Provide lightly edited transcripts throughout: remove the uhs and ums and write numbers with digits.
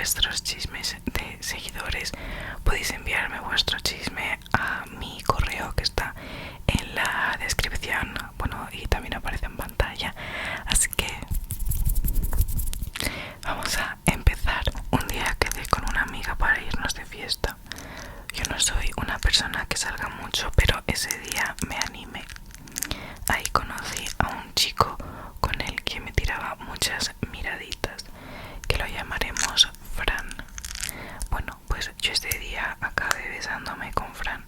vuestros chismes de seguidores. Podéis enviarme vuestro chisme a mi correo que está en la descripción, bueno, y también aparece en pantalla. Así que vamos a empezar. Un día quedé con una amiga para irnos de fiesta. Yo no soy una persona que salga mucho, pero ese día me animé. Ahí conocí a un chico con el que me tiraba muchas miraditas, que lo llamaremos Fran. Bueno, pues yo este día acabé besándome con Fran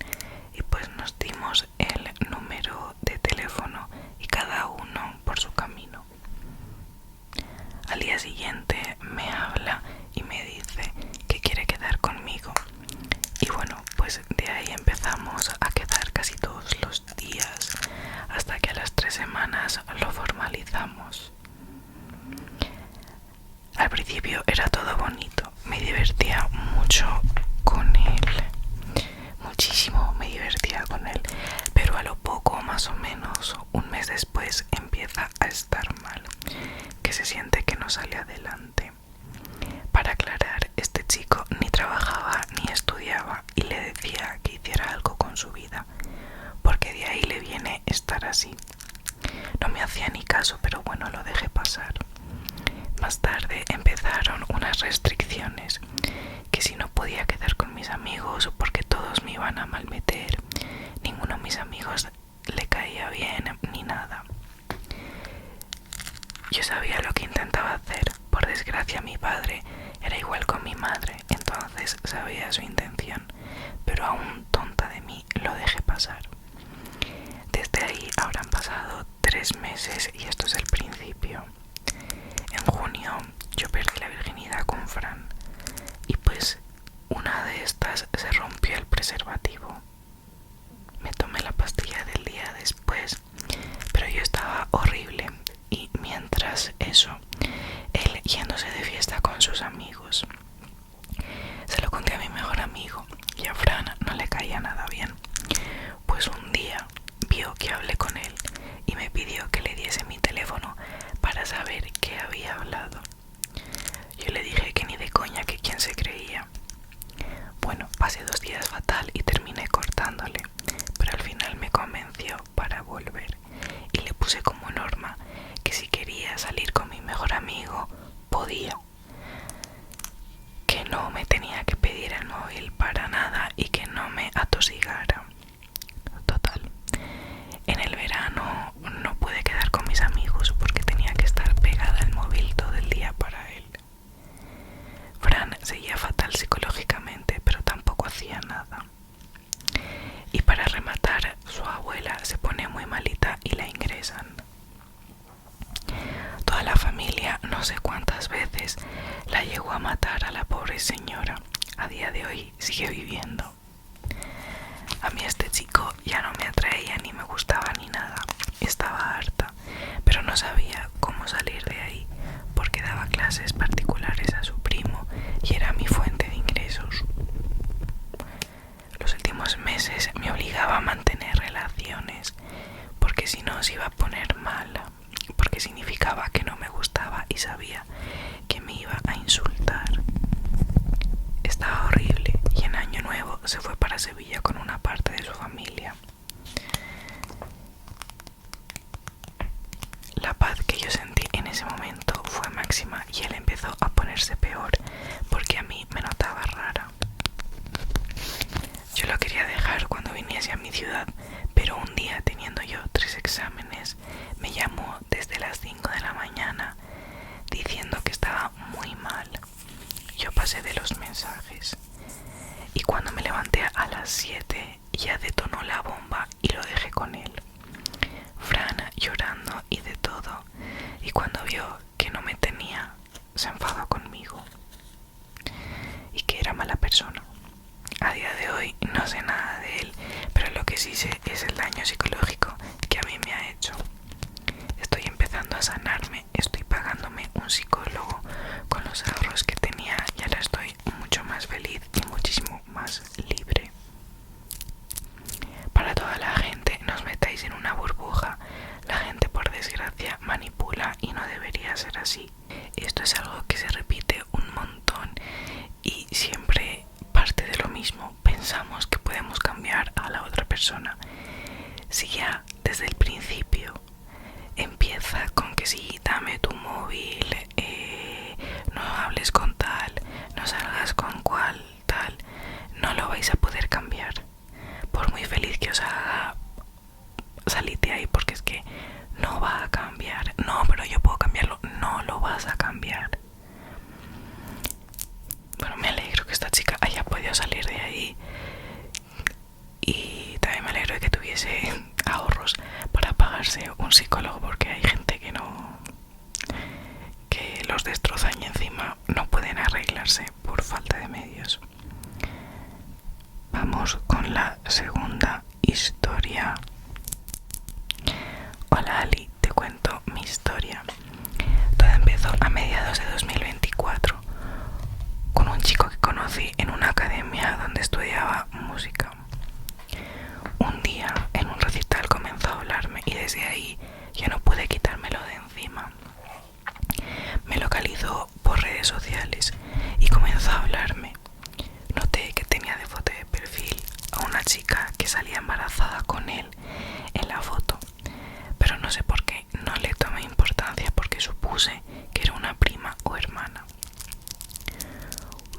y pues nos dimos el número de teléfono y cada uno por su camino. Al día siguiente me habla y me dice que quiere quedar conmigo. Y bueno, pues de ahí empezamos a quedar casi todos los días, hasta que a las 3 semanas lo formalizamos. Al principio era todo bonito, me divertía mucho con él, muchísimo me divertía con él, pero a lo poco, más o menos un mes después, empieza a estar mal, que se siente que no sale adelante. Para aclarar, este chico ni trabajaba ni estudiaba y le decía que hiciera algo con su vida, porque de ahí le viene estar así. No me hacía ni caso, pero bueno, lo dejé pasar. Más tarde empezaron unas restricciones, que si no podía quedar con mis amigos porque todos me iban a malmeter, ninguno de mis amigos le caía bien ni nada. Yo sabía lo que intentaba hacer. Por desgracia mi padre era igual con mi madre, entonces sabía su intención, pero aún tonta de mí lo dejé pasar. Desde ahí habrán pasado 3 meses y esto es el principio. En junio yo perdí la virginidad con Fran y pues una de estas se rompió el preservativo. Me tomé la pastilla del día después, pero yo estaba horrible y mientras eso, él yéndose de fiesta con sus amigos. Se lo conté a mi mejor amigo y a Fran no le caía nada bien. Pues un día vio que hablé con él y me pidió que le diese mi teléfono para saber qué había hablado. Yo le dije que ni de coña, que quién se creía. Bueno, pasé 2 días fatal y terminé cortándole, pero al final me convenció para volver y le puse como norma que si quería salir con mi mejor amigo, podía. Que no me tenía que pedir el móvil para nada y que no me atosigara. Total. En el verano no pude quedar con mis amigos porque tenía que estar pegada al móvil todo el día para él. Fran seguía fatal psicológicamente, pero tampoco hacía nada. Y para rematar, su abuela se pone muy malita y la ingresan. Toda la familia, no sé cuántas veces, la llegó a matar a la pobre señora. A día de hoy sigue viviendo. A mí este chico ya no me atraía ni me gustaba ni nada. Estaba harta, pero no sabía cómo salir de ahí, porque daba clases particulares a su primo y era mi fuente de ingresos. Los últimos meses me obligaba a mantener relaciones, porque si no se iba a poner mala, porque significaba que no me gustaba y sabía que me iba a insultar. Estaba horrible y en Año Nuevo se fue para Sevilla con una parte de su familia. La paz que yo sentí en ese momento fue máxima y él empezó a ponerse peor porque a mí me notaba rara. Yo lo quería dejar cuando viniese a mi ciudad, pero un día, teniendo yo 3 exámenes, me llamó desde las 5 de la mañana diciendo que estaba muy mal. Yo pasé de los mensajes y cuando me levanté a las 7 ya detonó la bomba y lo dejé con él. Fran llorando y de todo, y cuando vio que no me tenía, se enfadó conmigo y que era mala persona. A día de hoy no sé nada de él, pero lo que sí sé es el daño psicológico que a mí me ha hecho. Estoy empezando a sanarme, estoy pagándome un psicólogo con los ahorros que tenía y ahora estoy mucho más feliz y muchísimo más libre. Para toda la gente, no os metáis en una burbuja. La gente, por desgracia, podido salir de ahí. Y también me alegro de que tuviese ahorros para pagarse un psicólogo, porque hay gente que los destrozan y encima no pueden arreglarse por falta de medios. Vamos con la segunda historia. Hola Ali, te cuento mi historia. Todo empezó a mediados de 2024 con un chico que conocí en una academia donde estudiaba música. Un día en un recital comenzó a hablarme y desde ahí ya no pude quitármelo de encima. Me localizó por redes sociales y comenzó a hablarme. Noté que tenía de foto de perfil a una chica que salía embarazada con él en la foto, pero no sé por qué no le tomé importancia, porque supuse que era una prima o hermana.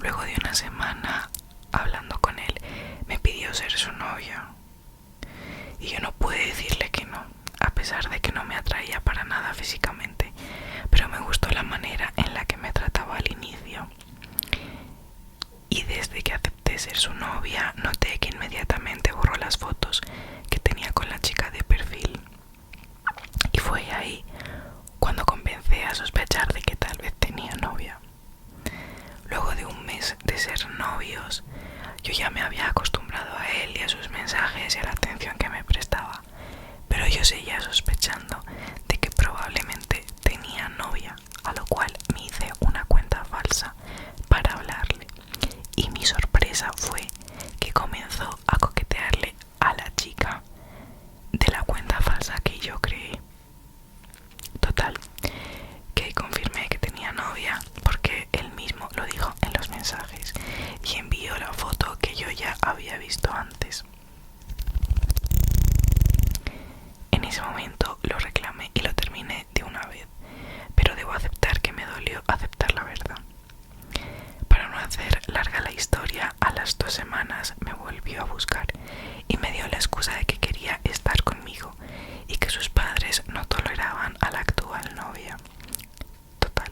Luego de una semana hablando con él, me pidió ser su novia y yo no pude decirle que no, a pesar de que no me atraía para nada físicamente, pero me gustó la manera en la que me trataba al inicio. Y desde que acepté ser su novia, noté que inmediatamente borró las fotos que tenía con la chica de perfil. Y fue ahí cuando comencé a sospechar de que tal vez tenía novia. Luego de un mes de ser novios, yo ya me había acostumbrado a él y a sus mensajes y a la atención que me prestaba, pero yo seguía sospechando de que probablemente tenía novia, a lo cual me hice una cuenta falsa para hablarle. Y mi sorpresa fue que comenzó a coquetearle a la chica de la cuenta falsa que yo creé. Total, que confirmé que tenía novia porque él mismo lo dijo en los mensajes y envió la foto que yo ya había visto antes. En ese momento lo reclamé y lo terminé de una vez, pero debo aceptar que me dolió aceptar la verdad. Para no hacer larga la historia, a las 2 semanas me volvió a buscar y me dio la excusa de que quería estar conmigo y que sus padres no toleraban a la actual novia. Total,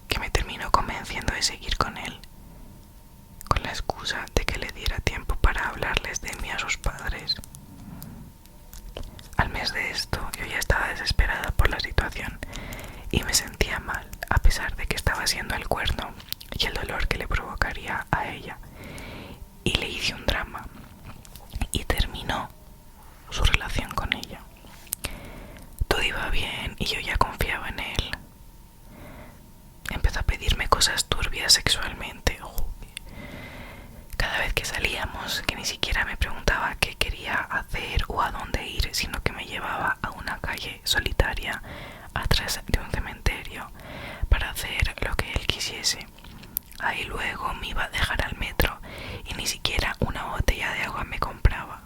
que me terminó convenciendo de seguir con él, con la excusa de que le diera tiempo para hablarles de mí a sus padres. Al mes de esto, yo ya estaba desesperada por la situación y me sentía mal, a pesar de que estaba haciendo el cuerno y el dolor que le provocaría a ella. Y le hice un drama y terminó su relación con ella. Todo iba bien y yo ya confiaba en él. Empezó a pedirme cosas turbias sexualmente. Cada vez que salíamos, que ni siquiera me preguntaba qué quería hacer o a dónde ir, sino que me llevaba a una calle solitaria atrás de un cementerio para hacer lo que él quisiese. Ahí luego me iba a dejar al metro y ni siquiera una botella de agua me compraba.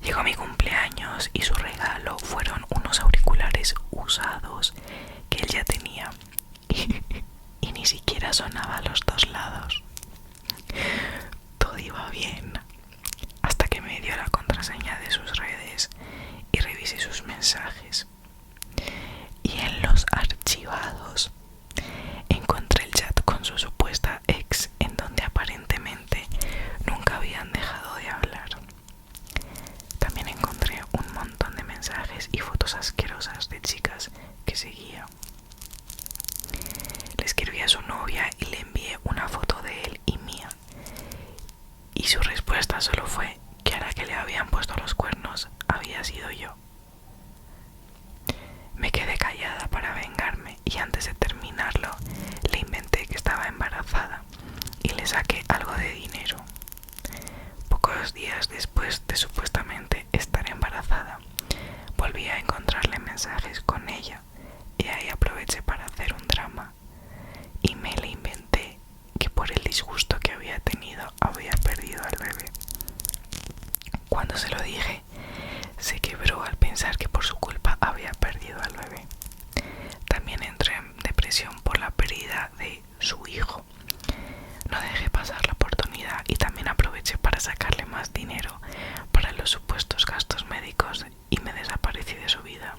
Llegó mi cumpleaños y su regalo fueron unos auriculares usados que él ya tenía y ni siquiera sonaba a los dos lados. Todo iba bien hasta que me dio la contraseña de sus redes y revisé sus mensajes. Y en los archivados encontré el chat con su supuesta ex, en donde aparentemente nunca habían dejado de hablar. También encontré un montón de mensajes y fotos asquerosas de chicas que seguía. Le escribí a su novia y le envié una foto de él y mía, y su respuesta solo fue que a la que le habían puesto los cuernos había sido yo. Me quedé callada para vengarme y antes de terminarlo le inventé que estaba embarazada y le saqué algo de dinero. Pocos días después de supuestamente estar embarazada, volví a encontrarle mensajes con ella y ahí aproveché para hacer un drama y me le inventé que por el disgusto que había tenido había perdido al bebé. Cuando se lo dije, se quebró al pensar que por su culpa había perdido al bebé. También entré en depresión por la pérdida de su hijo. No dejé pasar la oportunidad y también aproveché para sacarle más dinero para los supuestos gastos médicos y me desaparecí de su vida.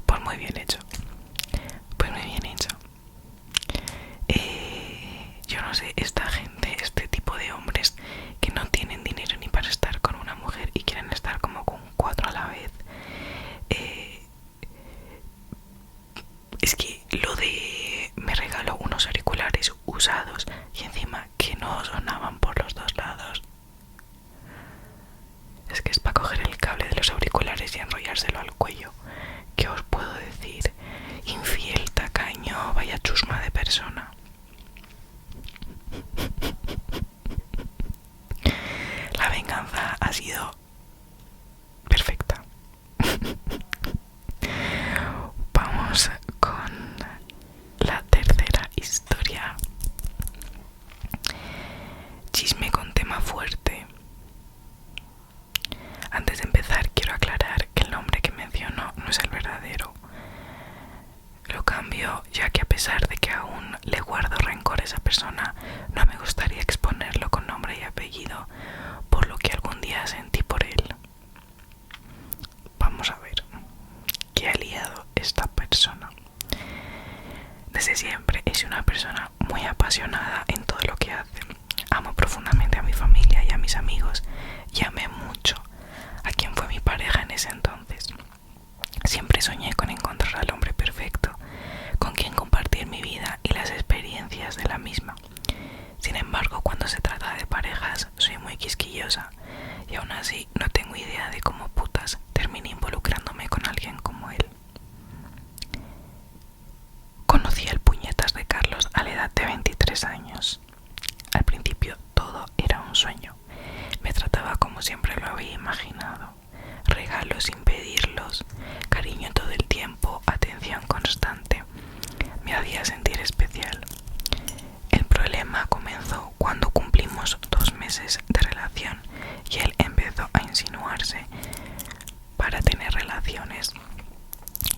Pues muy bien hecho. lo de me regaló unos auriculares usados y encima que no sonaban por los dos lados. Es que es para coger el cable de los auriculares y enrollárselo al cuello. ¿Qué os puedo decir? Infiel, tacaño, vaya chusma de persona. La venganza ha sido perfecta. Vamos con la tercera historia. Chisme con tema fuerte. Antes de empezar quiero aclarar que el nombre que menciono no es el verdadero. Lo cambio ya que a pesar de que aún le guardo rencor a esa persona, no me gustaría exponerlo con nombre y apellido por lo que algún día sentí por él. Vamos a ver qué ha liado esta persona. Desde siempre he sido una persona muy apasionada en todo lo que hace. Amo profundamente a mi familia y a mis amigos y amé mucho a quien fue mi pareja en ese entonces. Siempre soñé con encontrar al hombre perfecto, con quien compartir mi vida y las experiencias de la misma. Sin embargo, cuando se trata de parejas, soy muy quisquillosa y aún así no tengo idea de cómo putas terminé involucrándome con alguien como él. Conocí al puñetas de Carlos a la edad de 23 años. Al principio todo era un sueño. Me trataba como siempre lo había imaginado. Regalos sin pedirlos, cariño todo el tiempo, atención constante. Me hacía sentir especial. El problema comenzó cuando cumplimos 2 meses de relación y él empezó a insinuarse para tener relaciones.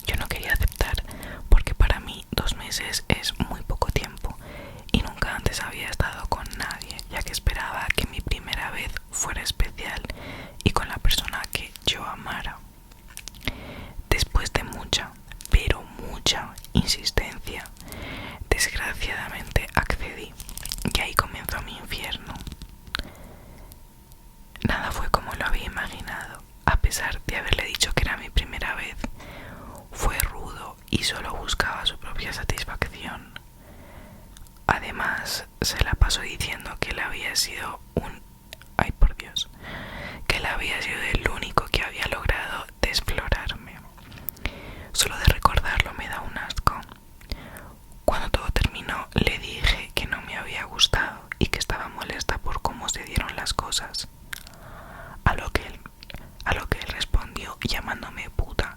Yo no quería aceptar porque para mí 2 meses es muy poco tiempo y nunca antes había estado con nadie, ya que esperaba que mi primera vez fuera especial y con la persona que yo amara. Después de mucha, pero mucha insistencia, desgraciadamente accedí y ahí comenzó mi infierno. Nada fue como lo había imaginado, a pesar de haberle dicho que era mi primera vez. Fue rudo y solo buscaba su propia satisfacción. Además, se la pasó diciendo que él había sido ay por Dios, que él había sido el único que había logrado desflorarme. Solo de recordarlo me da un asco. Cuando todo terminó, le dije que no me había gustado y que estaba molesta por cómo se dieron las cosas. A lo que él respondió llamándome puta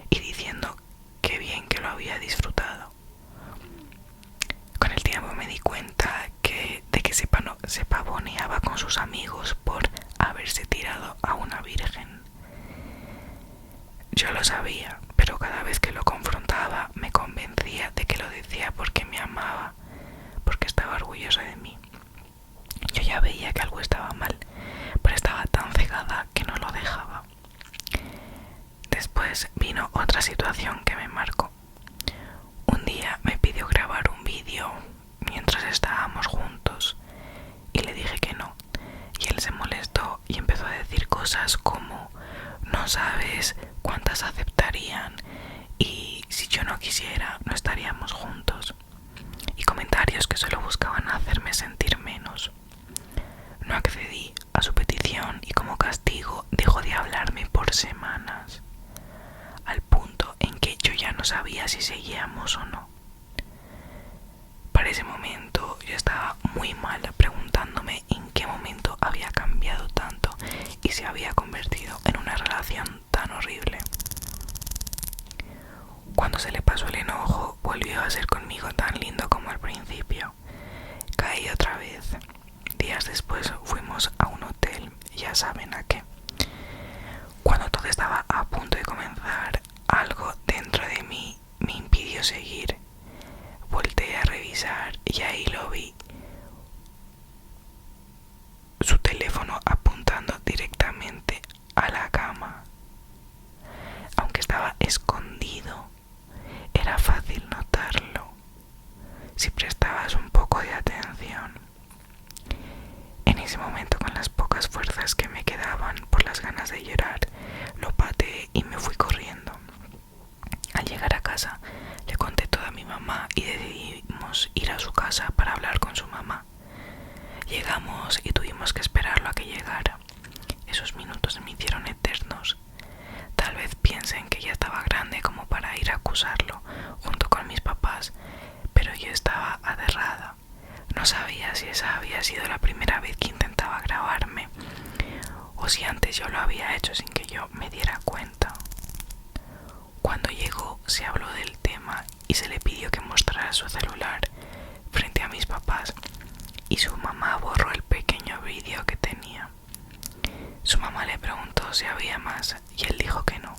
y diciendo que bien que lo había disfrutado. Con el tiempo me di cuenta de que se pavoneaba con sus amigos por haberse tirado a una virgen. Yo lo sabía, pero cada vez que lo confrontaba me convencía de que lo decía porque me amaba, porque estaba orgullosa de mí. Yo ya veía que algo estaba mal, pero estaba tan cegada que no lo dejaba. Después vino otra situación que me marcó. Un día me pidió grabar un vídeo mientras estábamos juntos y le dije que no, y él se molestó y empezó a decir cosas como no sabes cuántas aceptarían y si yo no quisiera no estaríamos juntos, y comentarios que solo buscaban hacerme sentir menos. No accedí a su petición y como castigo dejó de hablarme por semanas, al punto en que yo ya no sabía si seguíamos o no. Para ese momento yo estaba muy mal, preguntándome en qué momento había cambiado tanto y se había convertido en una relación tan horrible. Cuando se le pasó el enojo, volvió a ser conmigo tan lindo como al principio. Caí otra vez. Días después fuimos a un hotel, ya saben a qué. Cuando todo estaba a punto de comenzar, algo dentro de mí me impidió seguir. Volteé a revisar y ahí lo vi. Su teléfono apuntando directamente a la cama. Aunque estaba escondido, era fácil notarlo si prestabas un poco de atención. En ese momento, con las pocas fuerzas que me quedaban por las ganas de llorar, lo pateé y me fui corriendo con su mamá. Llegamos y tuvimos que esperarlo a que llegara. Esos minutos se me hicieron eternos. Tal vez piensen que ya estaba grande como para ir a acusarlo junto con mis papás, pero yo estaba aterrada. No sabía si esa había sido la primera vez que intentaba grabarme o si antes yo lo había hecho sin que yo me diera cuenta. Cuando llegó se habló del tema y se le pidió que mostrara su celular frente a mis papás y su mamá borró el pequeño vídeo que tenía. Su mamá le preguntó si había más y él dijo que no.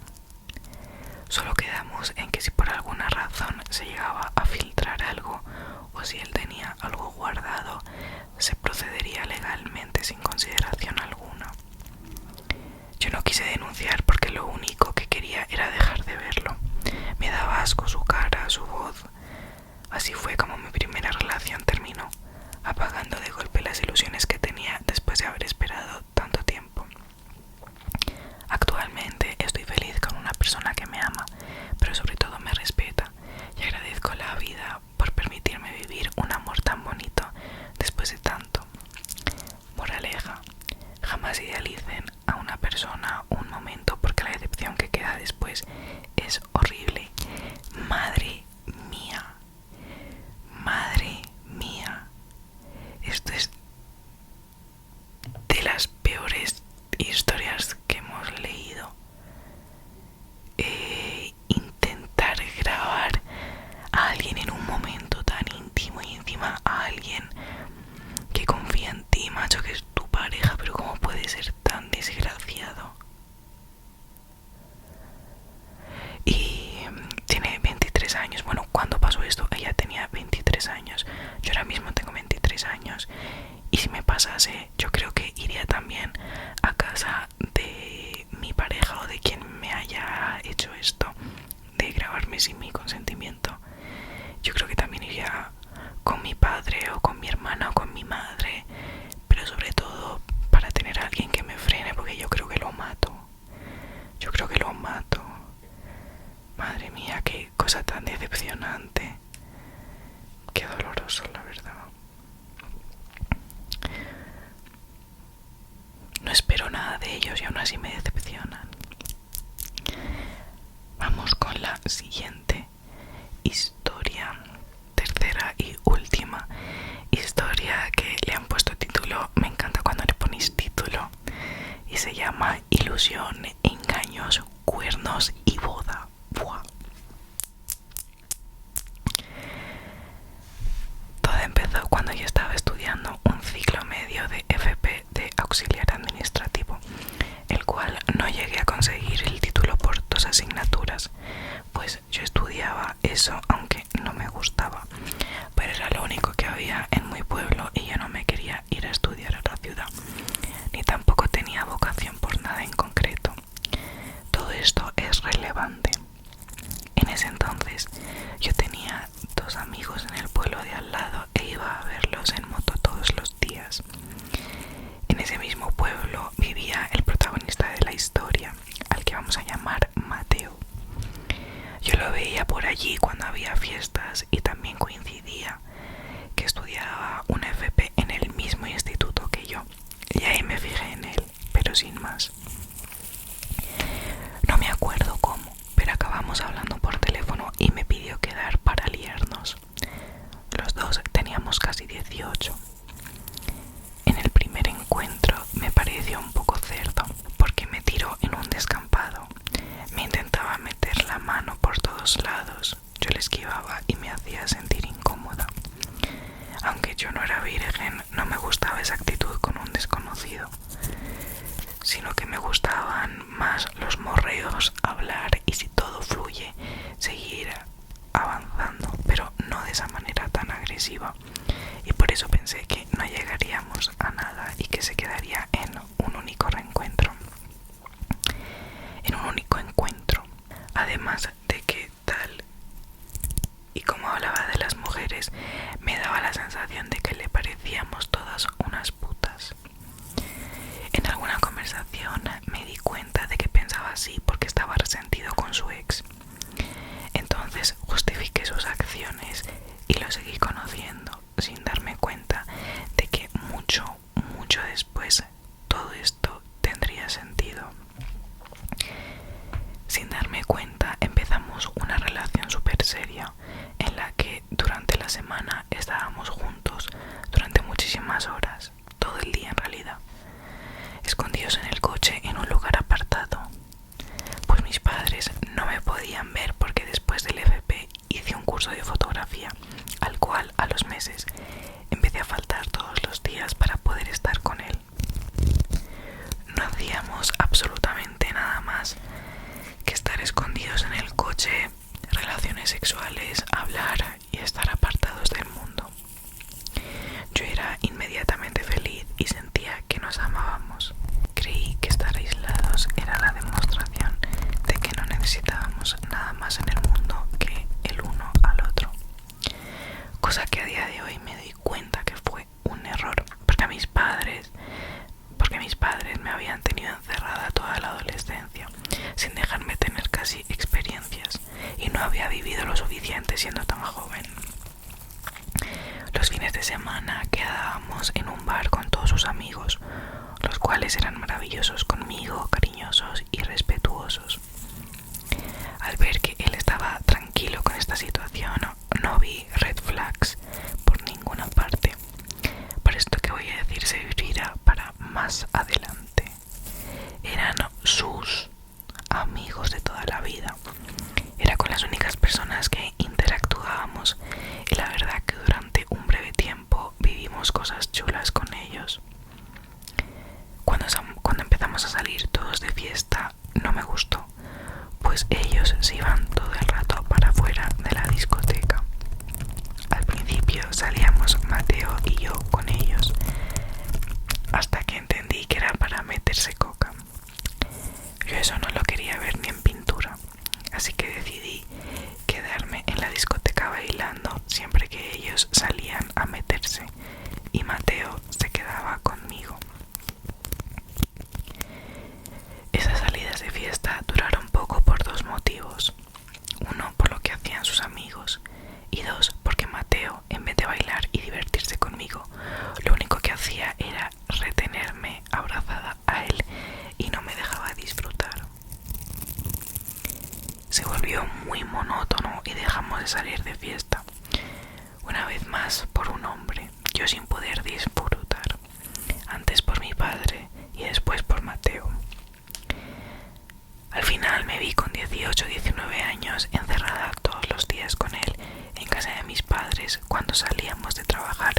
Solo quedamos en que si por alguna razón se llegaba a filtrar algo o si él tenía algo guardado, se procedería legalmente sin consideración alguna. Yo no quise denunciar porque lo único que quería era dejar de verlo. Me daba asco su cara, su voz. Así fue como mi primera relación terminó, apagando de golpe las ilusiones que tenía después de haber esperado tanto tiempo. Actualmente estoy feliz con una persona que me ama, pero sobre todo me respeta, y agradezco la vida por permitirme vivir un amor tan bonito después de tanto. Moraleja: jamás idealicen a una persona o un momento porque la decepción que queda después es horrible. Madre mía, madre mía, esto es de las peores historias que hemos leído. Intentar grabar a alguien en un momento tan íntimo y encima a alguien que confía en ti, macho, que es tu pareja, pero ¿cómo puede ser tan desgraciado? Y tiene 23 años. Bueno, cuando pasó esto ella tenía 23 años. Yo ahora mismo tengo 23 años. Y si me pasase, yo creo que iría también a casa de mi pareja o de quien me haya hecho esto, de grabarme sin mi consentimiento. Yo creo que también iría con mi padre o con mi hermana o con mi madre, pero sobre todo para tener a alguien que me frene, porque yo creo que lo mato. Yo creo que lo mato. Madre mía, qué cosa tan decepcionante. Qué doloroso, la verdad. No espero nada de ellos y aún así me decepcionan. Vamos con la siguiente historia, tercera y última historia, que le han puesto título. Me encanta cuando le ponéis título, y se llama Ilusión, engaños, cuernos y boda. ¡Buah! Todo empezó cuando yo estaba estudiando un ciclo medio de FP de auxiliar administrativo, el cual no llegué a conseguir el título por 2 asignaturas, pues yo estudiaba eso aunque no me gustaba, pero era lo único que había en mi pueblo y yo no me quería ir a estudiar a la ciudad, ni tampoco tenía vocación por nada en concreto. Todo esto es relevante. En ese entonces yo tenía 2 amigos en el pueblo de al lado e iba a verlos en moto todos los días. En ese mismo pueblo vivía el protagonista de la historia, al que vamos a llamar Mateo. Yo lo veía por allí cuando había fiestas y también coincidía que estudiaba una FP en el mismo instituto que yo, y ahí me fijé en él, pero sin más. No me acuerdo cómo, pero acabamos hablando por teléfono y me pidió quedar para liarnos. Los dos teníamos casi 18. En el primer encuentro me pareció un poco cerdo, porque me tiró en un descampado. Me intentaba meter la mano por todos lados. Yo le esquivaba y me hacía sentir incómoda. Aunque yo no era virgen, no me gustaba esa actitud con un desconocido, sino que me gustaban más los morreos, hablar y, si todo fluye, seguir avanzando, pero no de esa manera tan agresiva. Y por eso pensé que no llegaríamos a nada y que se quedaría en un único reencuentro. En un único encuentro. Además de que tal y como hablaba de las mujeres, me daba la sensación de que le parecíamos todas unas putas. En alguna conversación me di cuenta de que pensaba así porque estaba resentido con su ex. Entonces justifiqué sus acciones y lo seguí conociendo sin darme cuenta semana estábamos juntos durante muchísimas horas, todo el día en realidad, escondidos en el coche en un lugar apartado. Pues mis padres no me podían ver porque después del FP hice un curso de fotografía, al cual a los meses empecé a faltar todos los días para poder estar con él. No hacíamos absolutamente nada más que estar escondidos en el coche, relaciones sexuales, hablar y estar apartados del mundo. Yo era inmediatamente feliz y sentía que nos amábamos. Creí que estar aislados era la demostración de que no necesitábamos nada más en el mundo que el uno al otro. Cosa que a día de hoy me doy cuenta que fue un error, porque mis padres me habían tenido encerrada toda la adolescencia, sin dejarme tener casi experiencias, y no había vivido lo suficiente siendo tan joven. Los fines de semana quedábamos en un bar con todos sus amigos, los cuales eran maravillosos conmigo, cariñosos y respetuosos. Al ver que él estaba tranquilo con esta situación, no vi red flags por ninguna parte. Por esto que voy a decir servirá para más adelante. Eran sus amigos de toda la vida. Era con las únicas personas que interactuábamos, y la verdad que durante un breve tiempo vivimos cosas chulas con ellos. Cuando empezamos a salir todos de fiesta no me gustó, pues ellos se iban todo el rato para afuera de la discoteca. Al principio salíamos Mateo y yo con ellos, hasta que entendí que era para meterse coca. Yo eso no lo quería ver ni en pintura, así que decidí quedarme en la discoteca bailando siempre que ellos salían a meterse, y Mateo se quedaba conmigo. Esas salidas de fiesta duraron poco por dos motivos. Uno, por lo que hacían sus amigos, y dos, porque Mateo, en vez de bailar y divertirse conmigo, lo único que hacía era retenerme abrazada a él y no me dejaba disfrutar. Se volvió muy monótono y dejamos de salir de fiesta. Una vez más por un hombre, yo sin poder disfrutar, antes por mi padre y después por Mateo. Al final me vi con 18 o 19 años encerrada todos los días con él en casa de mis padres cuando salíamos de trabajar,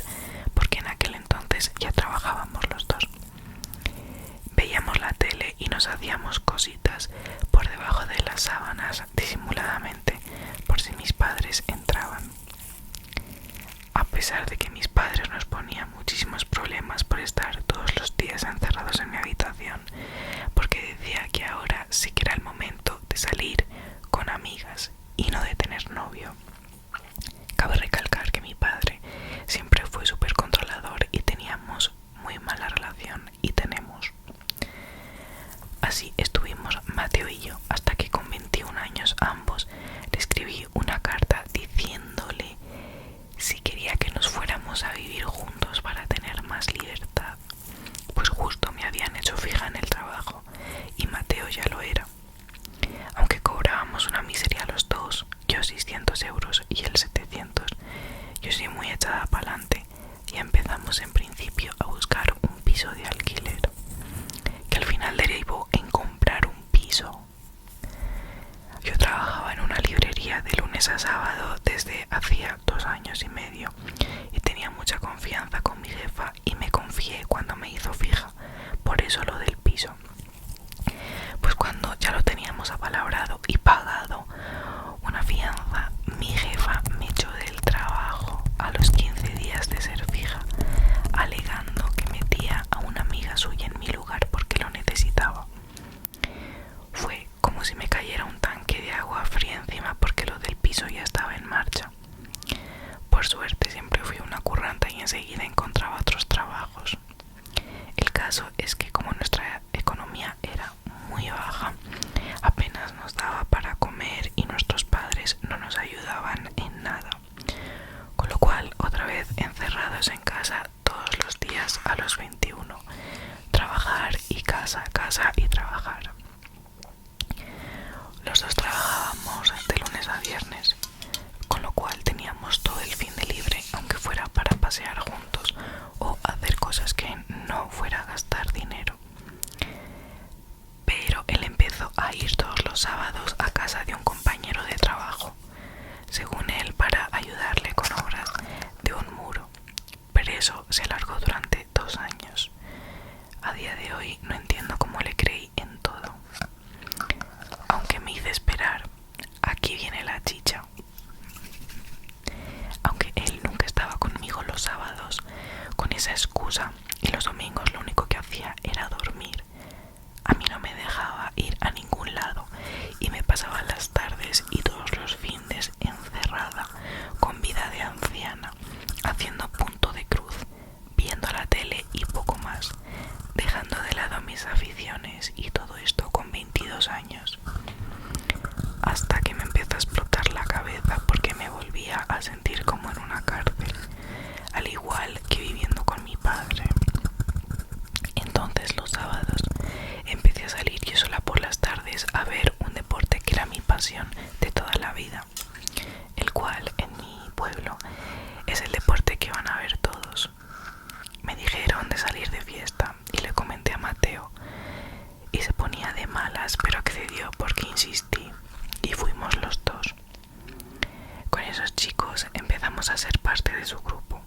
porque en aquel entonces ya trabajábamos los dos. Veíamos la tele y nos hacíamos cositas por debajo de las sábanas disimuladamente, por si mis padres entraban. A pesar de que mis padres nos ponían muchísimos problemas por estar todos los días encerrados en mi habitación, porque decía que ahora sí que era el momento de salir con amigas y no de tener novio. Cabe recalcar que mi padre siempre fue súper controlador y teníamos muy mala relación, y tenemos. Así estuvimos Mateo y yo hasta que con 21 años ambos le escribí una carta diciéndole si quería que nos fuéramos a vivir juntos para tener más libertad, pues justo me habían hecho fija en el trabajo y Mateo ya lo era. Aunque cobrábamos una miseria los dos, yo 600 euros y él 700, yo soy muy echada para adelante y empezamos en principio a buscar un piso de alquiler, que al final derivó en comprar un piso. Yo trabajaba en una librería de lunes a sábado desde hacía 2 años y medio y tenía mucha confianza con mi jefa y me confié cuando me hizo fija, por eso lo del piso. Pues cuando ya lo teníamos apalabrado y pagado una fianza, mi jefa me echó del trabajo a los 15 días de ser fija, alegando que metía a una amiga suya en mi lugar porque lo necesitaba. Fue como si me cayera un tanque de agua fría encima porque lo del piso ya estaba en marcha. Por suerte siempre fui una curranta y enseguida encontraba otros trabajos. El caso es que como nuestra economía era muy baja, apenas nos daba para comer y nuestros padres no nos ayudaban en nada. Con lo cual, otra vez encerrados en casa todos los días a los 21. Trabajar y casa, casa y trabajar. Los dos trabajábamos de lunes a viernes, con lo cual teníamos todo el fin de libre pasión de toda la vida, el cual en mi pueblo es el deporte que van a ver todos. Me dijeron de salir de fiesta y le comenté a Mateo y se ponía de malas, pero accedió porque insistí y fuimos los dos. Con esos chicos empezamos a ser parte de su grupo.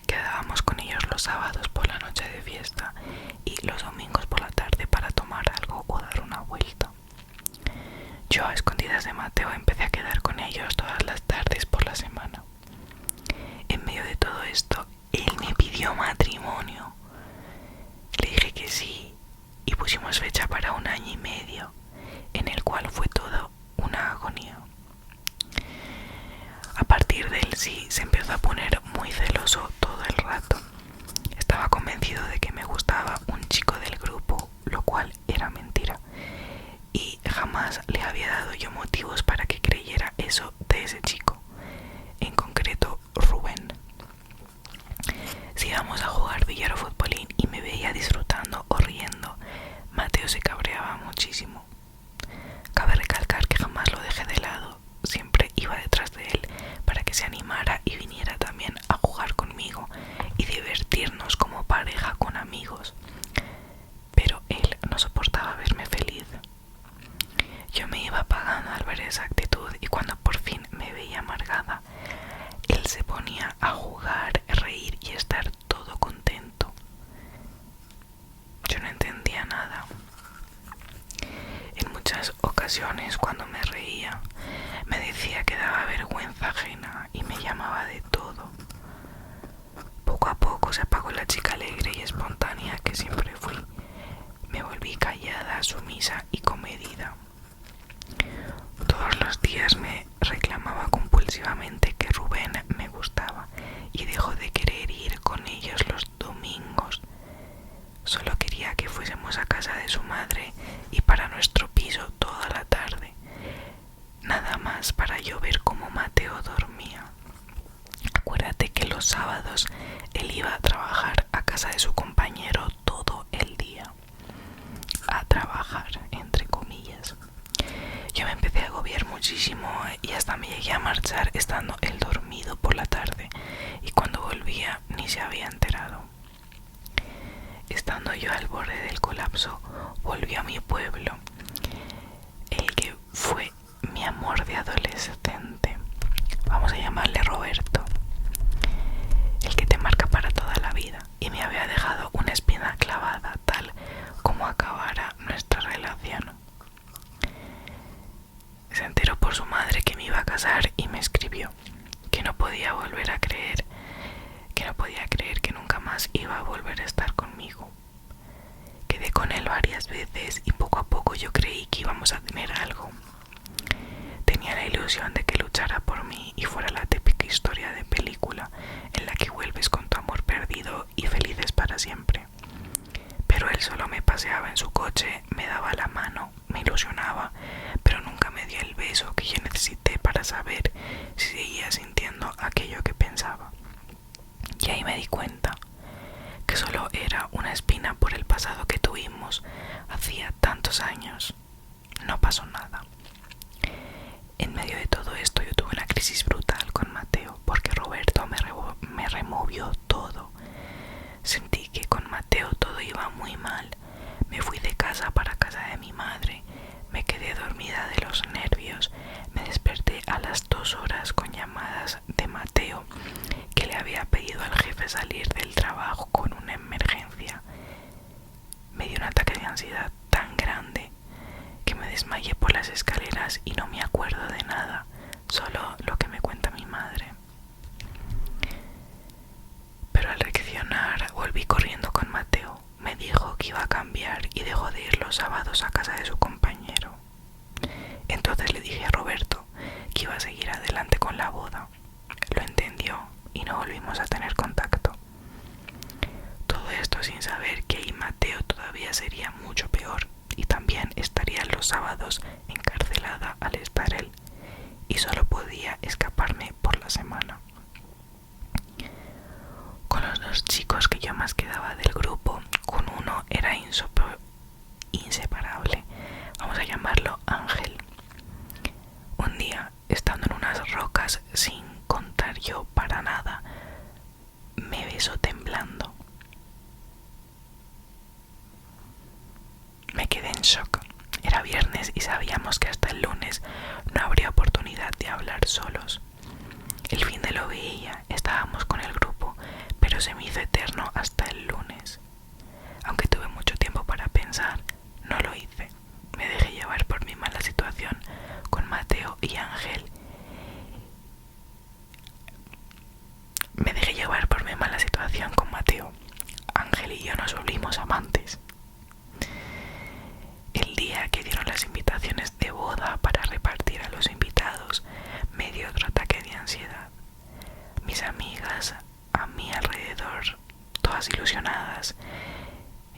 Quedábamos con ellos los sábados por la noche de fiesta y los domingos por la tarde para tomar algo o dar una vuelta. Yo, a escondidas de Mateo, empecé a quedar con ellos todas las tardes por la semana. En medio de todo esto, él me pidió matrimonio. Le dije que sí y pusimos fecha para 1 año y medio, en el cual fue todo una agonía. A partir del sí se empezó a poner muy celoso todo el rato. Estaba convencido de que me gustaba un chico del grupo, lo cual era mentira, y jamás le había dado yo motivos para que creyera eso de ese chico, en concreto Rubén. Si íbamos a jugar billar o futbolín y me veía disfrutando o riendo, Mateo se cabreaba muchísimo. Cabe recalcar que jamás lo dejé de lado, siempre iba detrás de él para que se animara y viniera también a jugar conmigo y divertirnos como pareja con amigos, pero él no soportaba verme feliz. Yo me iba apagando al ver esa actitud y cuando por fin me veía amargada, él se ponía a jugar, reír y estar todo contento. Yo no entendía nada. En muchas ocasiones cuando me reía, me decía que daba vergüenza ajena y me llamaba de todo. Poco a poco se apagó la chica alegre y espontánea que siempre fui. Me volví callada, sumisa y comedida. Todos los días me reclamaba compulsivamente que Rubén me gustaba y dejó de querer ir con ellos los domingos. Solo quería que fuésemos a casa de su madre y para nuestro piso toda la tarde. Nada más para yo ver cómo Mateo dormía. Acuérdate que los sábados él iba a trabajar a casa de su compañero todo el día. A trabajar, entre comillas. Yo me empecé a agobiar muchísimo y hasta me llegué a marchar estando él dormido por la tarde y cuando volvía ni se había enterado. Estando yo al borde del colapso, volví a mi pueblo, el que fue mi amor de adolescente. Vamos a llamarle Roberto, el que te marca para toda la vida y me había dejado una espina clavada tal como acabara nuestra relación. Se enteró por su madre que me iba a casar y me escribió que no podía creer que nunca más iba a volver a estar conmigo. Quedé con él varias veces y poco a poco yo creí que íbamos a tener algo. Tenía la ilusión de que luchara por mí y fuera la típica historia de película en la que vuelves con tu amor perdido y felices para siempre. Pero él solo me paseaba en su coche, me daba la mano, me ilusionaba, pero nunca me dio el beso que yo necesité para saber si seguía sintiendo aquello que pensaba. Y ahí me di cuenta que solo era una espina por el pasado que tuvimos hacía tantos años. No pasó nada. En medio de todo esto yo tuve una crisis brutal con Mateo porque Roberto me removió todo. Sentí que con Mateo todo iba muy mal. Me fui de casa para casa de mi madre, me quedé dormida de los nervios, me desperté estando en unas rocas sin contar yo para nada, me besó temblando. Me quedé en shock. Era viernes y sabíamos que hasta el lunes no habría oportunidad de hablar solos. El fin de lo veía, estábamos con el grupo, pero se me hizo eterno hasta el lunes. Aunque tuve mucho tiempo para pensar, no lo hice. Me dejé llevar por mi mala situación con Mateo y Ángel. Ángel y yo nos volvimos amantes. El día que dieron las invitaciones de boda para repartir a los invitados, me dio otro ataque de ansiedad. Mis amigas a mi alrededor, todas ilusionadas,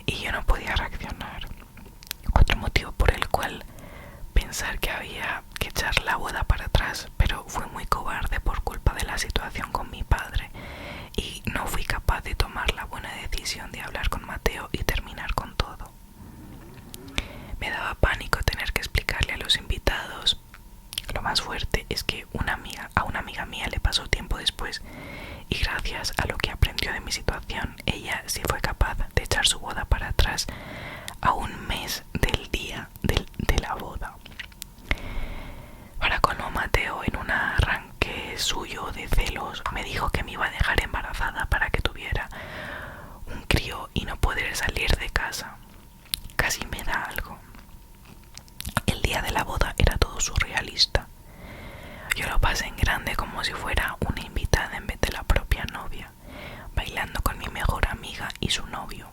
y yo no podía reaccionar. Otro motivo por el cual pensar que había que echar la boda para atrás, pero fue muy cobarde por culpa de la situación con mi padre, y no fui capaz de tomar la buena decisión de hablar con Mateo y terminar con todo. Me daba pánico tener que explicarle a los invitados. Lo más fuerte es que a una amiga mía le pasó tiempo después, y gracias a lo que aprendió de mi situación, ella sí fue capaz de echar su boda para atrás a un mes del día de la boda. Para colmo, Mateo, en un arranque suyo de celos, me dijo que me iba a dejar embarazada para que tuviera un crío y no poder salir de casa. Casi me da algo. El día de la boda era todo surrealista. Yo lo pasé en grande como si fuera una invitada en vez de la propia novia, bailando con mi mejor amiga y su novio.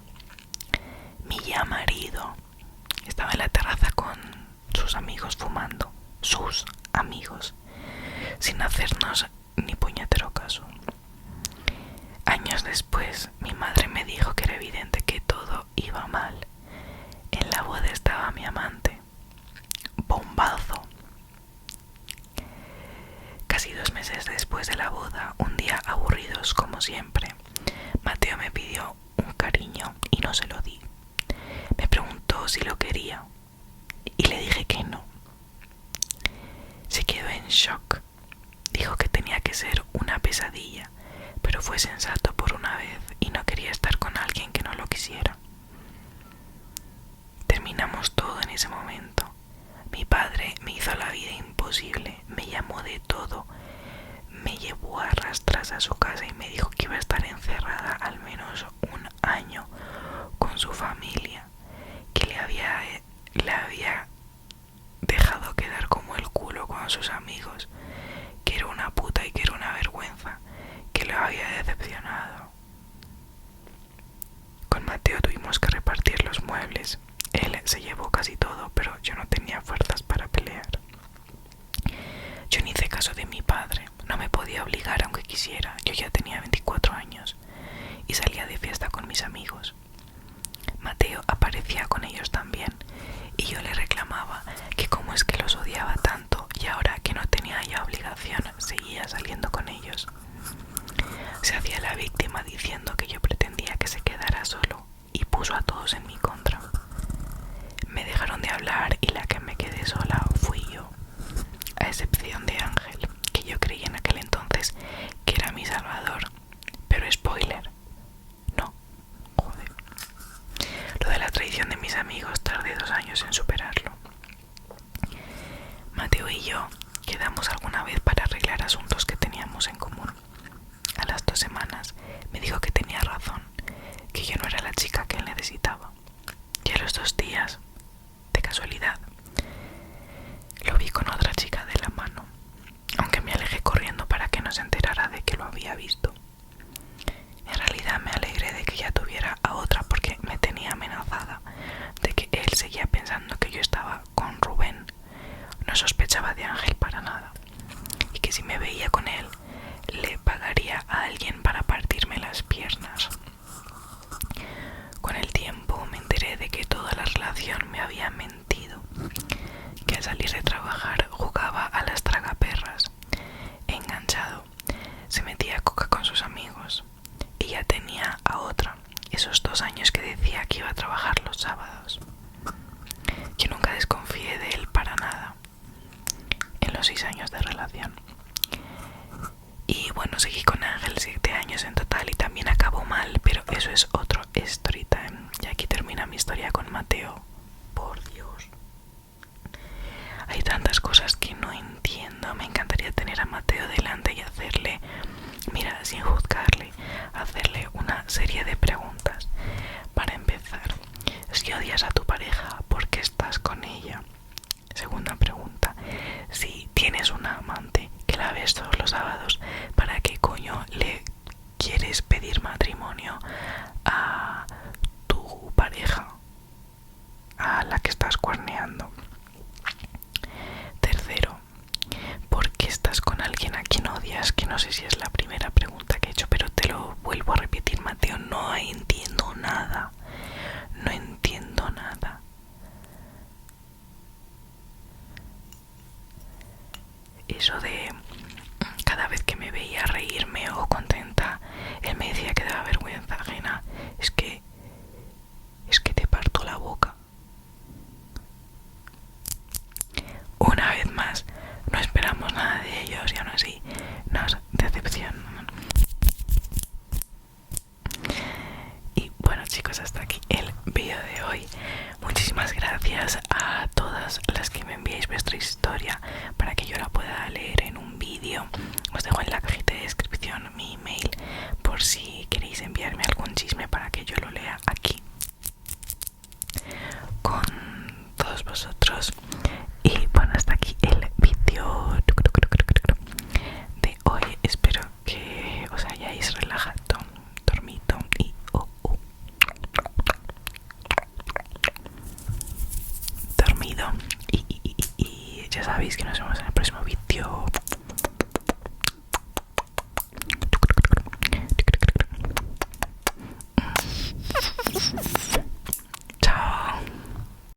Mi ya marido estaba en la terraza con sus amigos fumando, sus amigos, sin hacernos ni puñetero caso. Años después, mi madre me dijo que era evidente que todo iba mal. En la boda estaba mi amante. Bombazo. Casi 2 meses después de la boda, un día aburridos como siempre, Mateo me pidió un cariño y no se lo di. Me preguntó si lo quería y le dije que no. Se quedó en shock. Dijo que tenía que ser una pesadilla, pero fue sensato por una vez y no quería estar con alguien que no lo quisiera. Terminamos todo en ese momento. Mi padre me hizo la vida imposible, me llamó de todo, me llevó a rastras a su casa y me dijo que iba a estar encerrada al menos 1 año con su familia, que le había dejado quedar como el culo con sus amigos, que era una puta y que era una vergüenza, que lo había decepcionado. Con Mateo tuvimos que repartir los muebles. Él se llevó casi todo, pero yo no tenía fuerzas para pelear. Yo ni hice caso de mi padre, no me podía obligar aunque quisiera. Yo ya tenía 24 años y salía de fiesta con mis amigos. Mateo aparecía con ellos también y yo le reclamaba que cómo es que los odiaba tanto y ahora que no tenía ya obligación seguía saliendo con ellos. Se hacía la víctima diciendo que yo pretendía que se quedara solo y puso a todos en mi contra. Me dejaron de hablar y la que me quedé sola fui yo, a excepción de Ángel, que yo creí en aquel entonces que era mi salvador. Pero spoiler, no, joder. Lo de la traición de mis amigos tardé 2 años en superarlo. Mateo y yo quedamos alguna vez para arreglar asuntos que teníamos en común. A las 2 semanas me dijo que tenía razón, que yo no era la chica que él necesitaba. Y a los 2 días, de casualidad, lo vi con otra chica de la mano, aunque me alejé corriendo para que no se enterara de que lo había visto. En realidad me alegré de que ya tuviera a otra porque me tenía amenazada de que él seguía pensando que yo estaba con Rubén. No sospechaba de Ángel para nada y que si me veía con él le pagaría a alguien para partirme las piernas. Con el tiempo me enteré de que toda la relación me había mentido, que al salir de trabajar jugaba a las tragaperras, enganchado, se metía coca con sus amigos y ya tenía a otra, esos 2 años que decía que iba a trabajar los sábados. Yo nunca desconfié de él para nada. En los 6 años de relación. Y bueno, seguí con Ángel 7 años en total y también acabó mal, pero eso es otro story time. Y aquí termina mi historia con Mateo. Por Dios. Hay tantas cosas que no entiendo. Me encantaría tener a Mateo delante y hacerle, mira, sin juzgarle, hacerle una serie de preguntas. Para empezar, si odias a tu pareja, ¿por qué estás con ella? Segunda pregunta, si tienes una amante que la ves todos los sábados, ¿para qué coño le quieres pedir matrimonio a tu pareja, a la que estás cuerneando? Tercero, ¿por qué estás con alguien a quien odias? Que no sé si es la primera pregunta que he hecho, pero te lo vuelvo a repetir, Mateo, no entiendo nada. No entiendo nada. Eso de cada vez que me veía reírme o contenta, él me decía que daba vergüenza ajena. Es que te parto la boca. Una vez más, no esperamos nada de ellos y aún así nos decepcionan. Y bueno, chicos, hasta aquí el vídeo de hoy. Muchísimas gracias a todas las que me enviáis vuestra historia para que yo la pueda leer en un vídeo. Os dejo en la cajita de descripción mi email por si queréis enviarme algún chisme para que yo lo lea aquí con todos vosotros.